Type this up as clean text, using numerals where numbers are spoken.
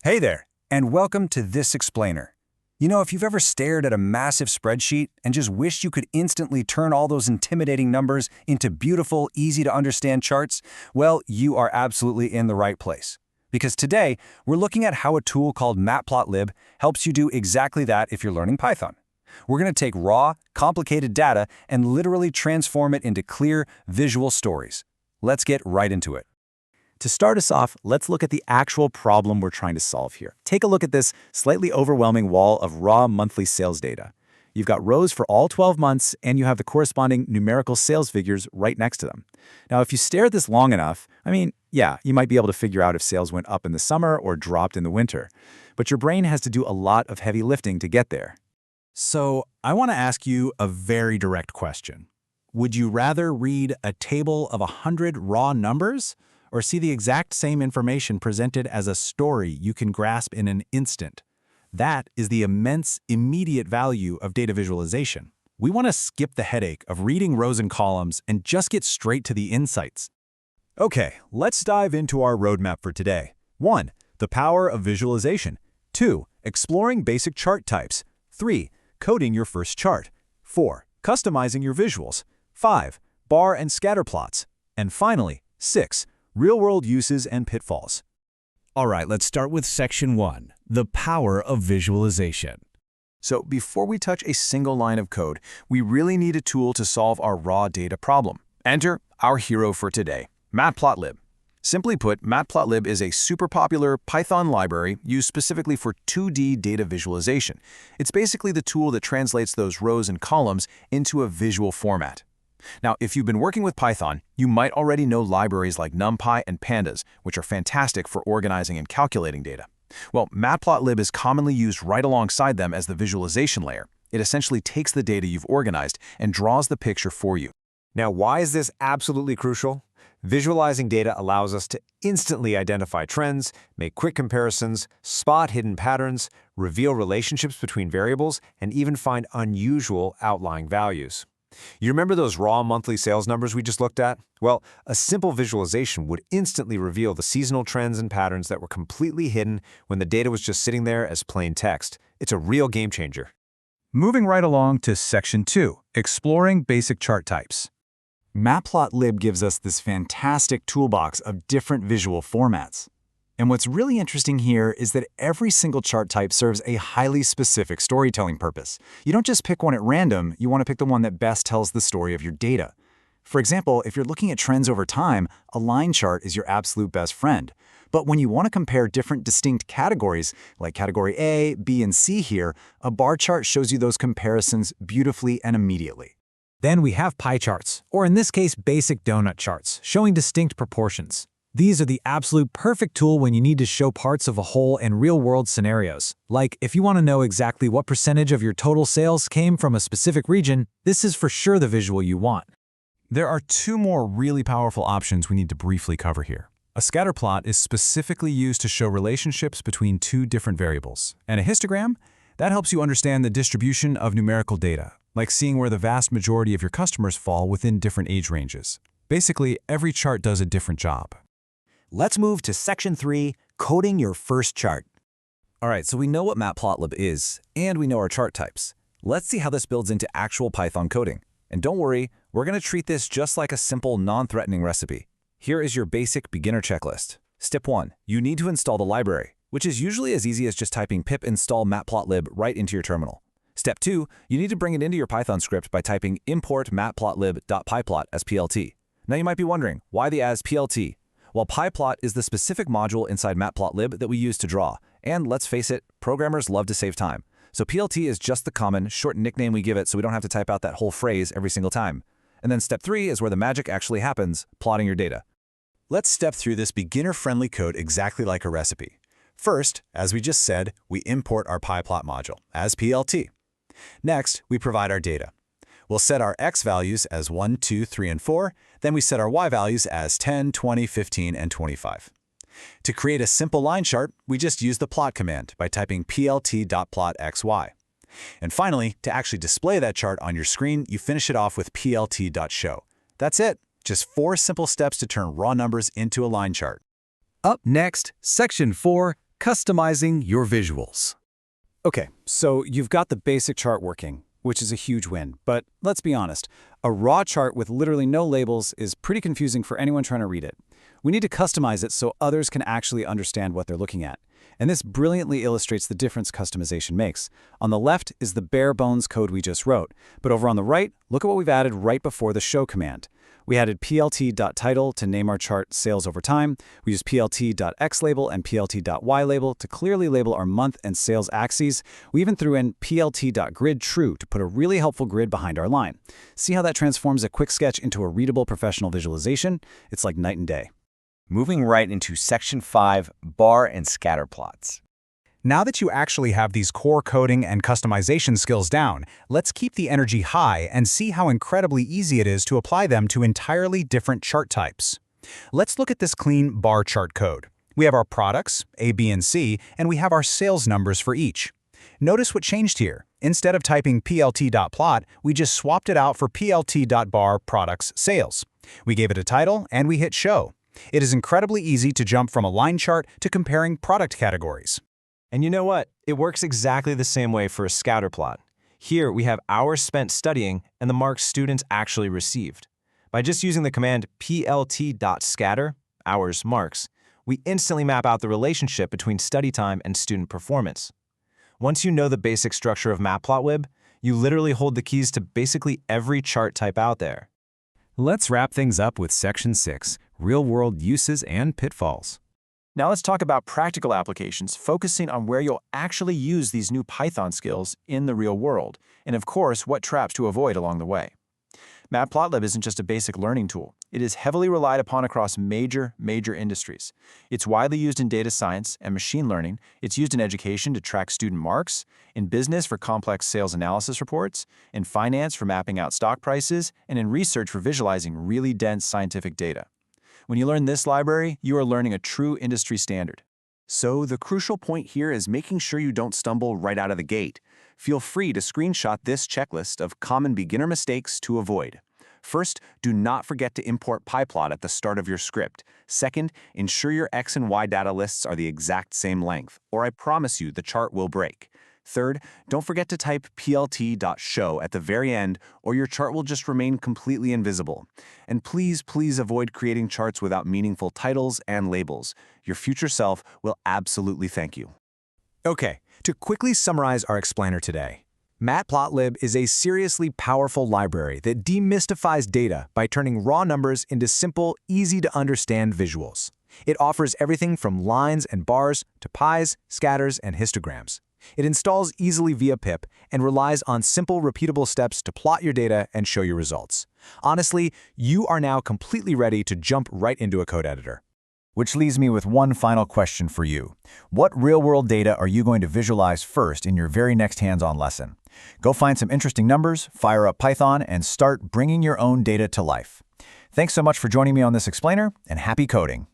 Hey there, and welcome to This Explainer. You know, if you've ever stared at a massive spreadsheet and just wished you could instantly turn all those intimidating numbers into beautiful, easy-to-understand charts, well, you are absolutely in the right place. Because today, we're looking at how a tool called Matplotlib helps you do exactly that if you're learning Python. We're going to take raw, complicated data and literally transform it into clear, visual stories. Let's get right into it. To start us off, let's look at the actual problem we're trying to solve here. Take a look at this slightly overwhelming wall of raw monthly sales data. You've got rows for all 12 months, and you have the corresponding numerical sales figures right next to them. Now, if you stare at this long enough, yeah, you might be able to figure out if sales went up in the summer or dropped in the winter. But your brain has to do a lot of heavy lifting to get there. So, I want to ask you a very direct question. Would you rather read a table of 100 raw numbers, or see the exact same information presented as a story you can grasp in an instant? That is the immense, immediate value of data visualization. We want to skip the headache of reading rows and columns and just get straight to the insights. Okay, let's dive into our roadmap for today. 1. The power of visualization. 2. Exploring basic chart types. 3. Coding your first chart. 4. Customizing your visuals. 5. Bar and scatter plots. And finally, 6. Real-world uses and pitfalls. All right, let's start with Section 1, the power of visualization. So before we touch a single line of code, we really need a tool to solve our raw data problem. Enter our hero for today, Matplotlib. Simply put, Matplotlib is a super popular Python library used specifically for 2D data visualization. It's basically the tool that translates those rows and columns into a visual format. Now, if you've been working with Python, you might already know libraries like NumPy and Pandas, which are fantastic for organizing and calculating data. Well, Matplotlib is commonly used right alongside them as the visualization layer. It essentially takes the data you've organized and draws the picture for you. Now, why is this absolutely crucial? Visualizing data allows us to instantly identify trends, make quick comparisons, spot hidden patterns, reveal relationships between variables, and even find unusual outlying values. You remember those raw monthly sales numbers we just looked at? Well, a simple visualization would instantly reveal the seasonal trends and patterns that were completely hidden when the data was just sitting there as plain text. It's a real game changer. Moving right along to Section 2, Exploring Basic Chart Types. Matplotlib gives us this fantastic toolbox of different visual formats. And what's really interesting here is that every single chart type serves a highly specific storytelling purpose. You don't just pick one at random, you want to pick the one that best tells the story of your data. For example, if you're looking at trends over time, a line chart is your absolute best friend. But when you want to compare different distinct categories, like category A, B, and C here, a bar chart shows you those comparisons beautifully and immediately. Then we have pie charts, or in this case, basic donut charts, showing distinct proportions. These are the absolute perfect tool when you need to show parts of a whole in real-world scenarios. Like, if you want to know exactly what percentage of your total sales came from a specific region, this is for sure the visual you want. There are two more really powerful options we need to briefly cover here. A scatter plot is specifically used to show relationships between two different variables. And a histogram? That helps you understand the distribution of numerical data, like seeing where the vast majority of your customers fall within different age ranges. Basically, every chart does a different job. Let's move to Section 3, Coding Your First Chart. All right, so we know what Matplotlib is, and we know our chart types. Let's see how this builds into actual Python coding. And don't worry, we're going to treat this just like a simple, non-threatening recipe. Here is your basic beginner checklist. Step 1, you need to install the library, which is usually as easy as just typing pip install matplotlib right into your terminal. Step 2, you need to bring it into your Python script by typing import matplotlib.plot as plt. Now you might be wondering, why the as plt? Well, plt is the specific module inside Matplotlib that we use to draw. And let's face it, programmers love to save time. So plt is just the common, short nickname we give it so we don't have to type out that whole phrase every single time. And then step 3 is where the magic actually happens, plotting your data. Let's step through this beginner-friendly code exactly like a recipe. First, as we just said, we import our pyplot module as plt. Next, we provide our data. We'll set our x values as 1, 2, 3, and 4, then we set our y values as 10, 20, 15, and 25. To create a simple line chart, we just use the plot command by typing plt.plot xy. And finally, to actually display that chart on your screen, you finish it off with plt.show. That's it, just 4 simple steps to turn raw numbers into a line chart. Up next, Section 4, Customizing your visuals. Okay, so you've got the basic chart working, which is a huge win. But let's be honest, a raw chart with literally no labels is pretty confusing for anyone trying to read it. We need to customize it so others can actually understand what they're looking at. And this brilliantly illustrates the difference customization makes. On the left is the bare bones code we just wrote, but over on the right, look at what we've added right before the show command. We added plt.title to name our chart sales over time. We used plt.xlabel and plt.ylabel to clearly label our month and sales axes. We even threw in plt.gridTrue to put a really helpful grid behind our line. See how that transforms a quick sketch into a readable professional visualization? It's like night and day. Moving right into Section 5, bar and scatter plots. Now that you actually have these core coding and customization skills down, let's keep the energy high and see how incredibly easy it is to apply them to entirely different chart types. Let's look at this clean bar chart code. We have our products, A, B, and C, and we have our sales numbers for each. Notice what changed here. Instead of typing plt.plot, we just swapped it out for plt.bar products sales. We gave it a title, and we hit show. It is incredibly easy to jump from a line chart to comparing product categories. And you know what? It works exactly the same way for a scatter plot. Here we have hours spent studying and the marks students actually received. By just using the command plt.scatter, hours marks, we instantly map out the relationship between study time and student performance. Once you know the basic structure of Matplotlib, you literally hold the keys to basically every chart type out there. Let's wrap things up with Section 6, Real-World Uses and Pitfalls. Now let's talk about practical applications, focusing on where you'll actually use these new Python skills in the real world, and of course, what traps to avoid along the way. Matplotlib isn't just a basic learning tool. It is heavily relied upon across major industries. It's widely used in data science and machine learning. It's used in education to track student marks, in business for complex sales analysis reports, in finance for mapping out stock prices, and in research for visualizing really dense scientific data. When you learn this library, you are learning a true industry standard. So the crucial point here is making sure you don't stumble right out of the gate. Feel free to screenshot this checklist of common beginner mistakes to avoid. First, do not forget to import pplot at the start of your script. Second, ensure your X and Y data lists are the exact same length, or I promise you the chart will break. Third, don't forget to type plt.show at the very end, or your chart will just remain completely invisible. And please avoid creating charts without meaningful titles and labels. Your future self will absolutely thank you. Okay, to quickly summarize our explainer today, Matplotlib is a seriously powerful library that demystifies data by turning raw numbers into simple, easy-to-understand visuals. It offers everything from lines and bars to pies, scatters, and histograms. It installs easily via pip and relies on simple, repeatable steps to plot your data and show your results. Honestly, you are now completely ready to jump right into a code editor. Which leaves me with one final question for you. What real-world data are you going to visualize first in your very next hands-on lesson? Go find some interesting numbers, fire up Python, and start bringing your own data to life. Thanks so much for joining me on this explainer, and happy coding!